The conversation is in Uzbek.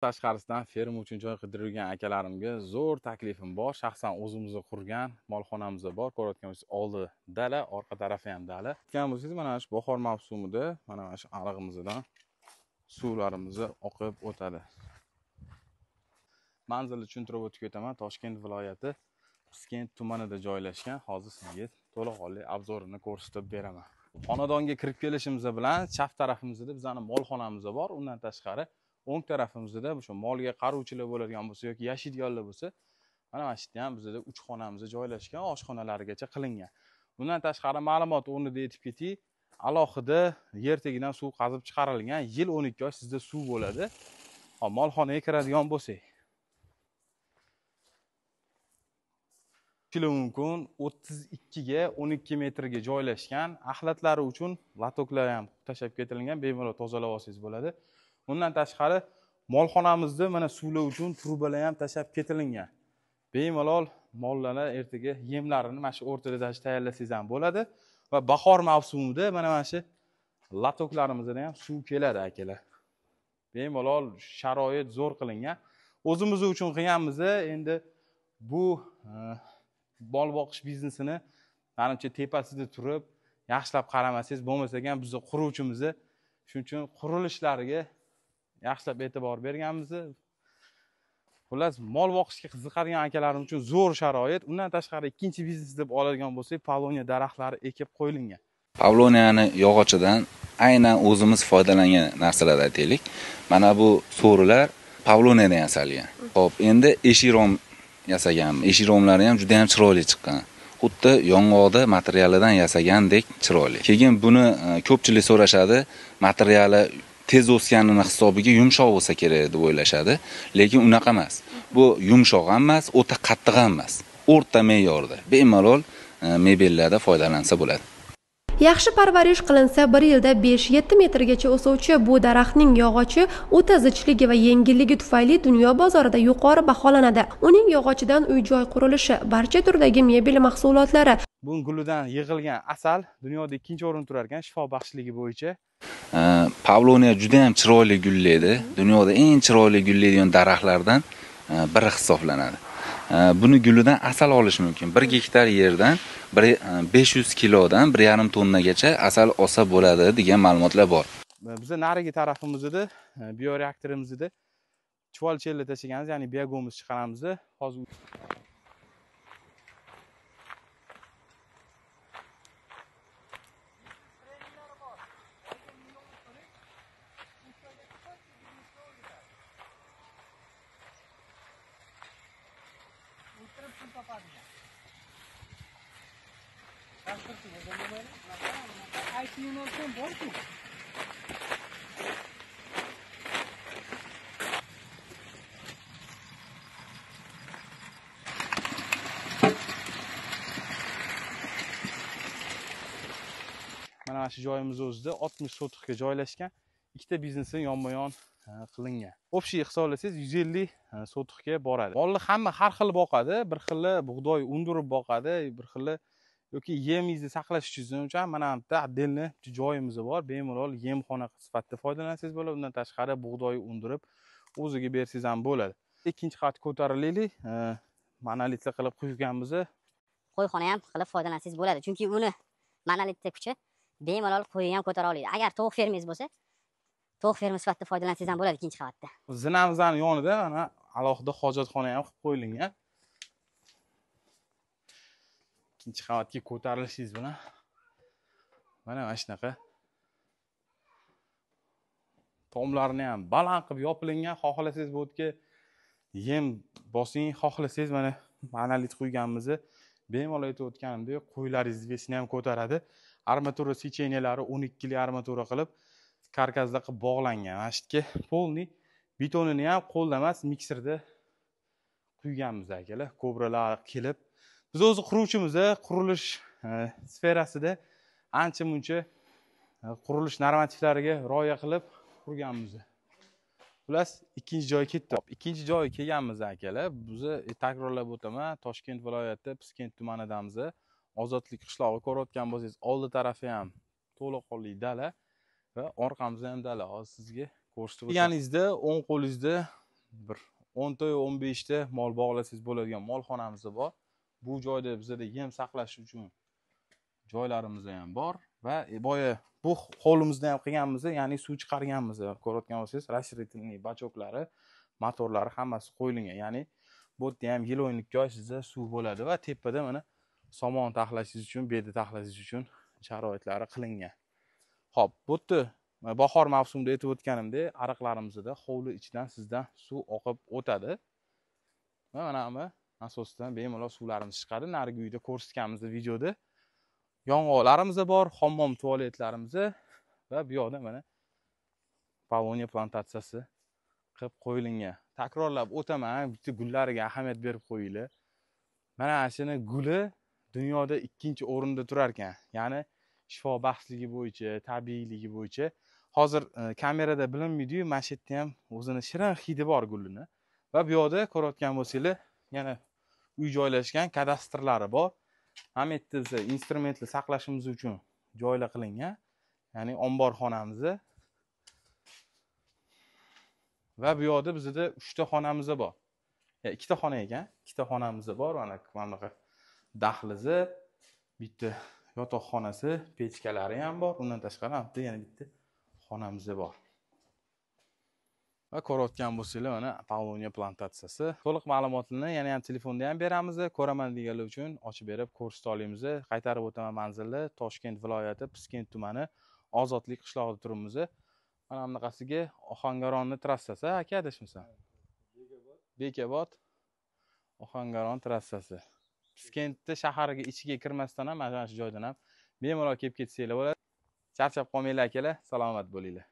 Tashqarisidan ferma uchun joy qidirib yurgan akalarimga zo'r taklifim bor. Shaxsan o'zimizga qurgan molxonamiz bor. Ko'rayotganingiz oldi dala, orqa tarafi ham dala. Aytgan bo'lsangiz, mana shu bahor mavsumida mana shu arig'imizdan suvlarimiz oqib o'tadi. Manzilni tushuntirib o'tib ketaman. Toshkent viloyati Piskent tumanida joylashgan. Hozir sizga to'laqonli obzorini ko'rsatib beraman. Xonadonga kirib kelishimiz bilan chap tarafimizda bizning molxonamiz bor. Undan tashqari o'ng tarafimizda o'sha molga qaruvchilar bo'ladigan bo'lsa yoki yashaydiganlar bo'lsa, mana shu yerda ham bizda 3 xonamiz joylashgan, oshxonalargacha qilingan. Bundan tashqari ma'lumot o'rnida aytib ketdik, alohida yer tagidan suv qazib chiqarilgan, yil 12 oy sizda suv bo'ladi. Hop, molxonaga kiradigan bo'lsak, mumkin 32 ga 12 metrga joylashgan, axlatlari uchun latoklar ham tashab ketilgan, bemalol tozalab olsangiz bo'ladi. Bundan tashqari molxonamizda mana suvlar uchun trubalar ham tashab ketilgan. Bemalol mollarga ertaga yemlarini mana shu o'rtada tayyorlasangiz ham bo'ladi va bahor mavsumida mana shu latoklarimizdan ham suv keladi akalar. Bemalol sharoit zo'r qilingan. O'zimiz uchun qilganmiz. Endi bu mol boqish biznesini menimcha tepasida turib yaxshilab qaramasangiz bo'lmasa ham biz quruvchimiz, shuning uchun qurilishlarga yaxshilab e'tibor berganmiz. Xullas, mol boqishga qiziqadigan akalarim uchun zo'r sharoit. Undan tashqari ikkinchi biznes deb oladigan bo'lsak, pavloniya daraxtlari ekib qo'yilgan. Pavloniyani yog'ochidan aynan o'zimiz foydalangan narsalar aytaylik. Mana bu so'rilar pavloniyadan yasalgan. Xo'p, endi eshik-rom yasagan. Eshik-romlari ham juda ham chiroyli chiqqan. Xuddi yong'oqda materialidan yasagandek chiroyli. Keyin buni ko'pchilik so'rashadi, materiali tez o'sganini hisobiga yumshoq bo'lsa kerak deb o'ylashadi, lekin unaqa emas. Bu yumshoq ham emas, o'ta qattiq ham emas. O'rta me'yorda, bemalol mebellarda foydalansa bo'ladi. Yaxshi parvarish qilinsa 1 yilda 5-7 metrgacha o'suvchi bu daraxtning yog'ochi o'ta zichligi va yengilligi tufayli dunyo bozorida yuqori baholanadi. Uning yog'ochidan uy-joy qurilishi, barcha turdagi mebel mahsulotlari. Bu gulidan yig'ilgan asal dunyoda 2-o'rin turar ekan shifobaxshligi bo'yicha. Pavloniya juda ham chiroyli gullaydi. Dunyoda eng chiroyli gullaydigan daraxtlardan biri hisoblanadi. Buni gulidan asal olish mumkin. 1 gektar yerdan 500 kilodan 1,5 tonnagacha asal olsa bo'ladi degan ma'lumotlar bor. Biz narigi tarafimizda bioreaktorimizda chuvol-chellar tashaganmiz, ya'ni biogomiz chiqaramiz. Hozir mana shu joyimiz o'zida 60 sotixga joylashgan, ikkita biznesni yonma-yon qilingan. Общий hisoblasangiz 150 sotixga boradi. Molni hamma har xil boqadi, bir xili bug'doy undirib boqadi, bir xili yoki yemingizni saqlash uchun mana bu yerda отдельный joyimiz bor. Bemalol yemxona sifatida foydalansangiz bo'ladi. Undan tashqari bug'doy undirib o'ziga bersangiz ham bo'ladi. Ikkinchi qavat ko'tarilaylik. Monolitli qilib quyganmiz. Qo'yxona ham qilib foydalansangiz bo'ladi. Chunki uni monolitli kuchi bemalol qo'yni ham ko'tara oladi. Agar tovuq fermangiz bo'lsa, tovuq ferma sifatida foydalansangiz ham bo'ladi ikkinchi qavatda. Zinamizning yonida mana alohida hojatxona ham qilib qo'yilgan. Ikkinchi qavatga ko'tarilishingiz bilan mana shunaqa tomlarni ham baland qilib yopilingan. Xohlasangiz bu yerga yem bosing, xohlasangiz mana monolit quyganmiz. Bemalol aytib o'tganimdek, qo'ylaringiz vesini ham ko'taradi. Armatura secheniyalari 12 li armatura qilib karkasda qilib bog'langan. Mana shu yerga polni betonini ham qo'lda emas, mikserda quyganmiz akalar. Kobralar kelib biz o'zi quruvchimiz, qurilish sferasida ancha-muncha qurilish normativlariga rioya qilib qurganmiz. Xullas, ikkinchi joy ketdi. Ikkinchi joy kelganmiz akalar. Biz takrorlab o'taman, Toshkent viloyati Piskent tumanidamiz. Ozodlik qishlog'i ko'rayotgan bo'lsangiz, oldi tarafi ham to'laqonli dala va orqamizda ham dala. Hozir sizga ko'rsatib o'taman. Kelganingizda o'ng qo'lingizda bir 10 ta 15 ta mol bog'lasangiz bo'ladigan molxonamiz bor. Bu joyda bizda yem saqlash uchun joylarimiz ham bor va boya bu hovlimizda ham qilganmiz, ya'ni suv chiqarganmiz. Ko'rayotgan bo'lsangiz, расширительный bachoklari, motorlari hammasi qo'yilgan. Ya'ni bu yerda ham yil o'yinlikka oy sizda suv bo'ladi va tepada mana somon taxlashingiz uchun, beda taxlashingiz uchun sharoitlari qilingan. Xo'p, bu yerda bahor mavsumida aytib o'tganimdek, ariqlarimizda hovli ichidan sizdan suv oqib o'tadi. Va mana bu nasosdan bemalol suvlarimiz chiqadi. Narigi uyda ko'rsatganmiz videoda. Yong'oqlarimiz bor, hammom tualetlarimiz va bu yoqda mana Pavonia plantatsiyasi qilib qo'yilgan. Takrorlab o'taman, bitta gullariga ahamiyat berib qo'yinglar. Mana shuni guli dunyoda 2-o'rinda turar ekan. Ya'ni shifobaxshligi bo'yicha, tabiiyligi bo'yicha. Hozir kamerada bilinmaydi-yu, mana shu yerda ham o'zini shirin hidi bor gulini. Va bu yoqda ko'rayotgan bo'lsanglar, yana uy joylashgan, kadastrlari bor. Ham yerda biz instrumentni saqlashimiz uchun joylar qilingan. Ya'ni omborxonamiz va bu yoqda bizda 3 ta xonamiz bor. 2 ta xona ekan, 2 ta xonamiz bor. Mana bunaqa dahlizi, bitta yotoqxonasi, pechkalari ham bor. Undan tashqari ham yana bitta xonamiz bor. Va ko'rayotgan bo'lsanglar, mana Pavonia plantatsiyasi. To'liq ma'lumotlarni yana ham telefonda ham beramiz. Ko'raman deganlar uchun ochib berib ko'rsatib olamiz. Qaytarib o'taman manzilni Toshkent viloyati Piskent tumani Ozodlik qishlog'ida turibmiz. Mana bunaqasiga Ohangaronning trassasi, aka adashmasam. Bekobod Ohangaron trassasi. Piskentda shahariga ichiga kirmasdan ham mana shu joydan ham bemalol kelib ketsanglar bo'ladi. Charchab qolmanglar akalar, salomat bo'linglar.